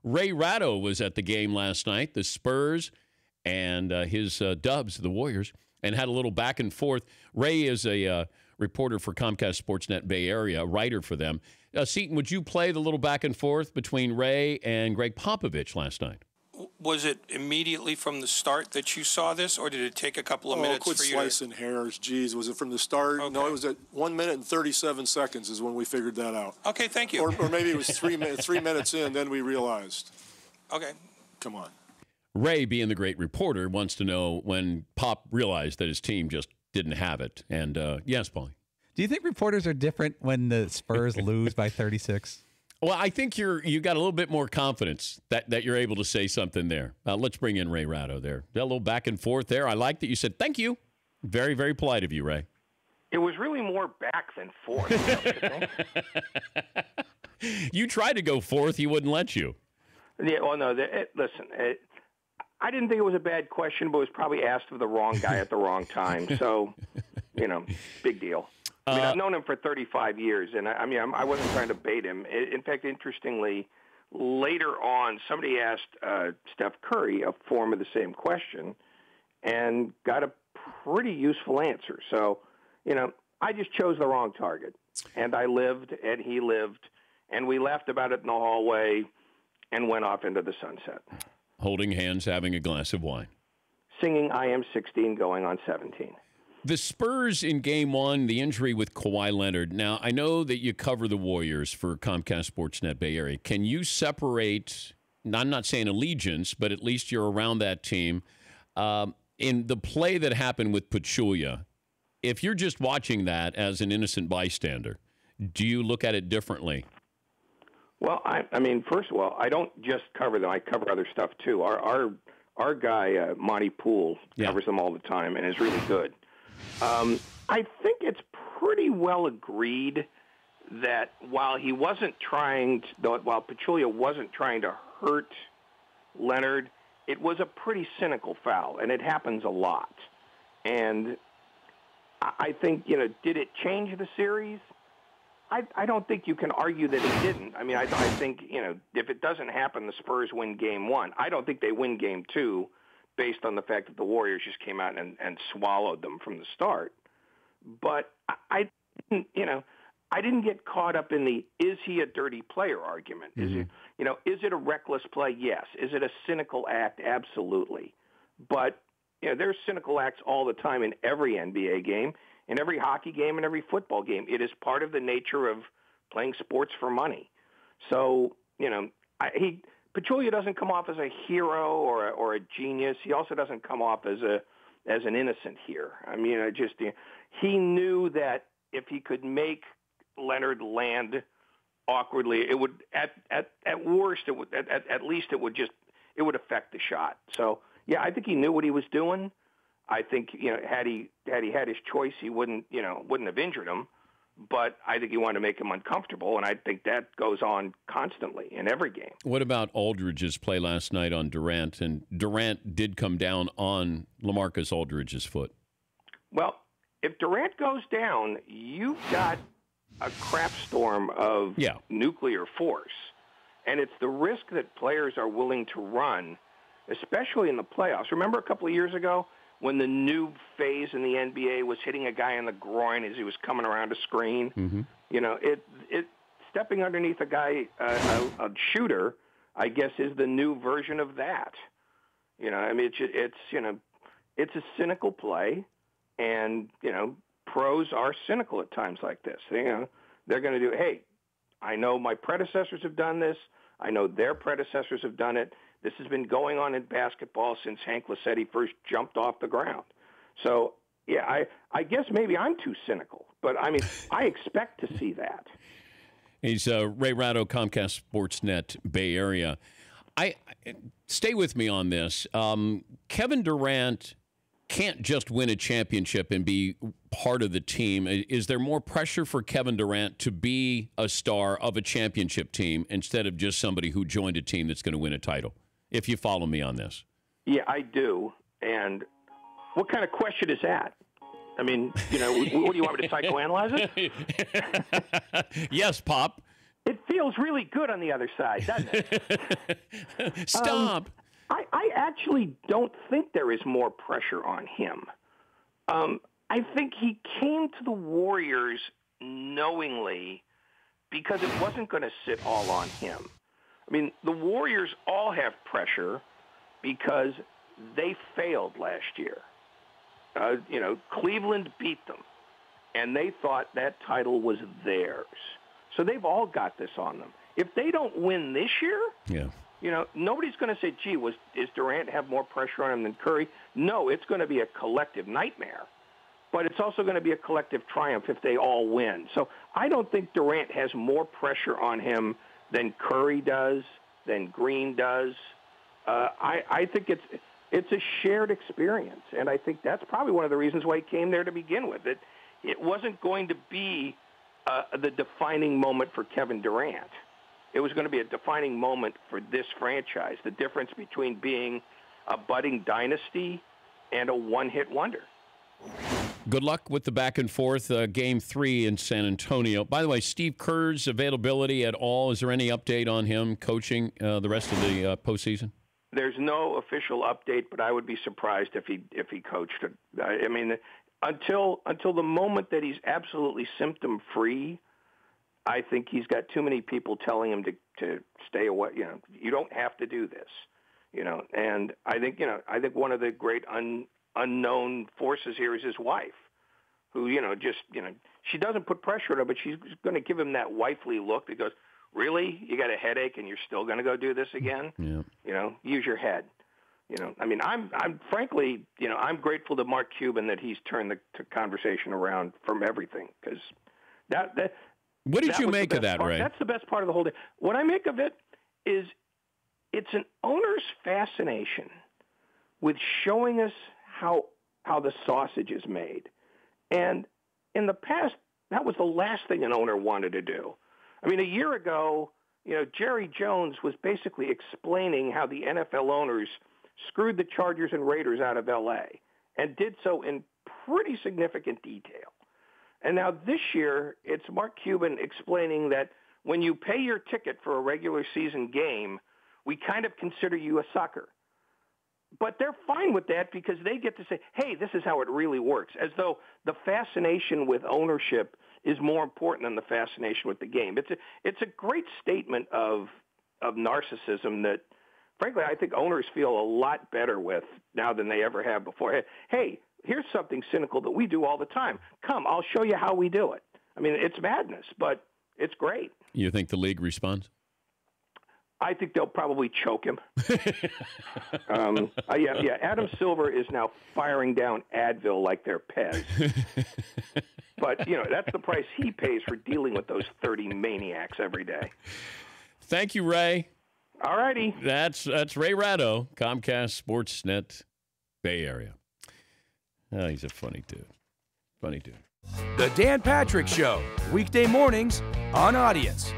Ray Ratto was at the game last night, the Spurs and his Dubs, the Warriors, and had a little back and forth. Ray is a reporter for Comcast Sportsnet Bay Area, a writer for them. Seton, would you play the little back and forth between Ray and Greg Popovich last night? Was it immediately from the start that you saw this, or did it take a couple of minutes quit for you slicing hairs. Geez, was it from the start? Okay. No, it was at 1 minute and 37 seconds is when we figured that out. Okay, thank you. Or maybe it was 3 minutes. 3 minutes in, then we realized. Okay. Come on. Ray, being the great reporter, wants to know when Pop realized that his team just didn't have it. And yes, Paulie. Do you think reporters are different when the Spurs lose by 36? Well, I think you got a little bit more confidence that you're able to say something there. Let's bring in Ray Ratto there. That little back and forth there. I like that you said thank you. Very, very polite of you, Ray. It was really more back than forth. You tried to go forth. He wouldn't let you. Yeah, well, no. Listen, I didn't think it was a bad question, but it was probably asked of the wrong guy at the wrong time. So, big deal. I mean, I've known him for 35 years, and I wasn't trying to bait him. In fact, interestingly, later on, somebody asked Steph Curry a form of the same question and got a pretty useful answer. So, I just chose the wrong target, and I lived, and he lived, and we laughed about it in the hallway and went off into the sunset. Holding hands, having a glass of wine. Singing I Am 16, going on 17. The Spurs in Game 1, the injury with Kawhi Leonard. Now, I know that you cover the Warriors for Comcast Sportsnet Bay Area. Can you separate, I'm not saying allegiance, but at least you're around that team, in the play that happened with Pachulia? If you're just watching that as an innocent bystander, do you look at it differently? Well, I mean, first of all, I don't just cover them. I cover other stuff, too. Our guy, Monty Poole, covers them all the time and is really good. I think it's pretty well agreed that while Pachulia wasn't trying to hurt Leonard, it was a pretty cynical foul, and it happens a lot. And I think, did it change the series? I don't think you can argue that it didn't. I mean, I think, if it doesn't happen, the Spurs win Game 1. I don't think they win Game 2 based on the fact that the Warriors just came out and swallowed them from the start. But I didn't get caught up in the is he a dirty player argument. Mm-hmm. Is it a reckless play? Yes. Is it a cynical act? Absolutely. But there's cynical acts all the time in every NBA game, in every hockey game, and every football game. It is part of the nature of playing sports for money. So, Pachulia doesn't come off as a hero or a genius. He also doesn't come off as an innocent here. I mean, he knew that if he could make Leonard land awkwardly, it would at worst at least it would affect the shot. So yeah, I think he knew what he was doing. I think had he had his choice, he wouldn't have injured him. But I think he wanted to make him uncomfortable, and I think that goes on constantly in every game. What about Aldridge's play last night on Durant? And Durant did come down on LaMarcus Aldridge's foot. Well, if Durant goes down, you've got a crap storm of nuclear force. And it's the risk that players are willing to run, especially in the playoffs. Remember a couple of years ago when the new phase in the NBA was hitting a guy in the groin as he was coming around a screen? Mm-hmm. It stepping underneath a guy, a shooter, I guess, is the new version of that. I mean, it's a cynical play, and pros are cynical at times like this. They're going to do. Hey, I know my predecessors have done this. I know their predecessors have done it. This has been going on in basketball since Hank Lassetti first jumped off the ground. So, yeah, I guess maybe I'm too cynical, but I mean, I expect to see that. He's Ray Ratto, Comcast Sportsnet Bay Area. Stay with me on this. Kevin Durant can't just win a championship and be part of the team. Is there more pressure for Kevin Durant to be a star of a championship team instead of just somebody who joined a team that's going to win a title? If you follow me on this. Yeah, I do. And what kind of question is that? I mean, what do you want me to psychoanalyze it? Yes, Pop. It feels really good on the other side, doesn't it? Stop. I actually don't think there is more pressure on him. I think he came to the Warriors knowingly because it wasn't going to sit all on him. I mean, the Warriors all have pressure because they failed last year. Cleveland beat them, and they thought that title was theirs. So they've all got this on them. If they don't win this year, nobody's going to say, gee, is Durant have more pressure on him than Curry? No, it's going to be a collective nightmare. But it's also going to be a collective triumph if they all win. So I don't think Durant has more pressure on him than Curry does, than Green does. I think it's a shared experience, and I think that's probably one of the reasons why he came there to begin with. It wasn't going to be the defining moment for Kevin Durant. It was going to be a defining moment for this franchise, the difference between being a budding dynasty and a one-hit wonder. Good luck with the back and forth, Game 3 in San Antonio. By the way, Steve Kerr's availability at all, is there any update on him coaching the rest of the postseason? There's no official update, but I would be surprised if he coached it. I mean, until the moment that he's absolutely symptom-free, I think he's got too many people telling him to stay away. You don't have to do this. And I think one of the great unknown forces here is his wife, who she doesn't put pressure on him, but she's going to give him that wifely look that goes, really, you got a headache and you're still going to go do this again? Yeah. Use your head. I mean, I'm frankly, I'm grateful to Mark Cuban that he's turned the conversation around from everything, because that. What did you make of that, part. Ray? That's the best part of the whole day. What I make of it is it's an owner's fascination with showing us how the sausage is made. And in the past, that was the last thing an owner wanted to do. I mean, a year ago, Jerry Jones was basically explaining how the NFL owners screwed the Chargers and Raiders out of L.A. and did so in pretty significant detail. And now this year, it's Mark Cuban explaining that when you pay your ticket for a regular season game, we kind of consider you a sucker. But they're fine with that because they get to say, hey, this is how it really works, as though the fascination with ownership is more important than the fascination with the game. It's a great statement of narcissism that, frankly, I think owners feel a lot better with now than they ever have before. Hey, here's something cynical that we do all the time. Come, I'll show you how we do it. I mean, it's madness, but it's great. You think the league responds? I think they'll probably choke him. Yeah. Adam Silver is now firing down Advil like they're Pez. But, that's the price he pays for dealing with those 30 maniacs every day. Thank you, Ray. All righty. That's Ray Ratto, Comcast Sportsnet Bay Area. Oh, he's a funny dude. Funny dude. The Dan Patrick Show, weekday mornings on Audience.